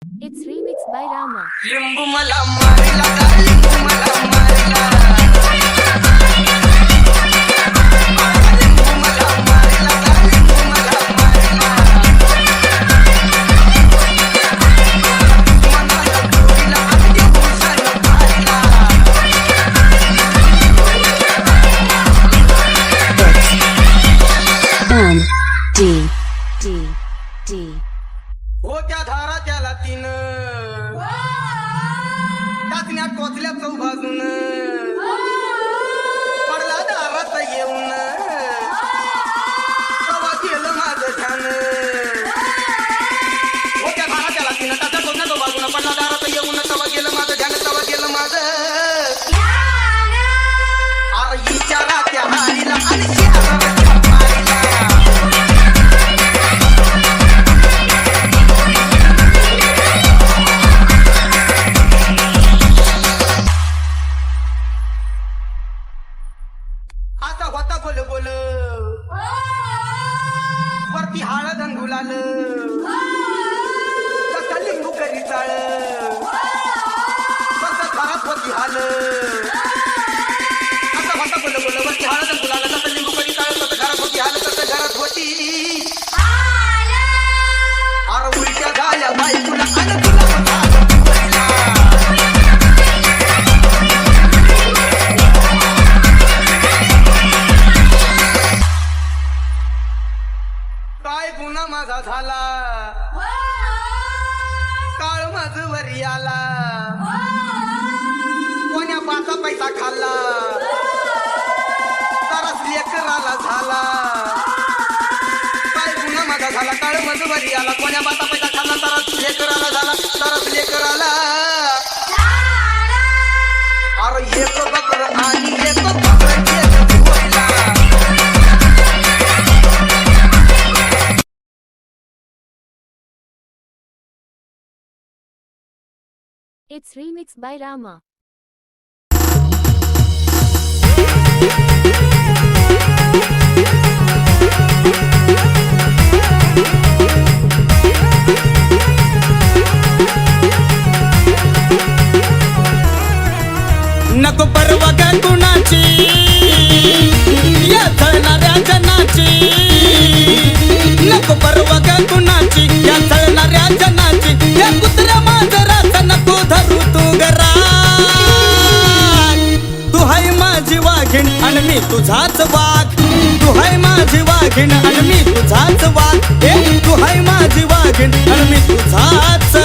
It's remixed by Rama. लिंबू मला मारिला गा, लिंबू मला मारिला. लिंबू मला मारिला गा, लिंबू मला मारिला. मनाला गोडीला अगदी भुसानं मारिला. M-D-D-D. हो त्या धारा त्याला तिनं टाचण्यात टोचल्या चौबाजून पडला दारात येऊन तवा गेलं माझं ध्यान. हो त्या धारा त्याला तिनं टाचण्यात टोचल्या चौबाजून पडला दारात येऊन तवा गेलं माझं ध्यान, तवा गेलं माझं. अरे विचारा त्या हारीला आणि शहराला त्या मारीला. आता होता गोल गोल वरती हळद गुलाल तसं लिंबू करी चाळ तसं घरात होती हाल. आता होता गोल गोल वरती हळद गुलाल तसं लिंबू करी चाळ तसं घरात होती हाल, तसं घरात होती. अरे उलट्या झाल्या बाई तुला आणि तुला होता पुरीला. काय गुन्हा माझा झाला, काळ माझ वरी आला. कोण्या बाचा पैसा खाल्ला तरच लेकराला झाला. काय गुन्हा माझा झाला, काळ माझ वरी आला. कोण्या बाचा पैसा खाल्ला तरच लेकराला झाला, तरच लेकराला. अरे एक बकर आणि एक बकर गेलं चोरीला. It's remixed by Rama. नको परवा ग कुणाची या चळणाऱ्या जनाची. नको परवा ग कुणाची या चळणाऱ्या जनाची. या कुत्र्या मांजराचा नको धरू तू घरात. तू हाय माझी वाघीण आणि मी तुझाच वाघ. तू हाय माझी वाघीण आणि मी तुझाच वाघ. तू हाय माझी वाघीण आणि मी तुझाच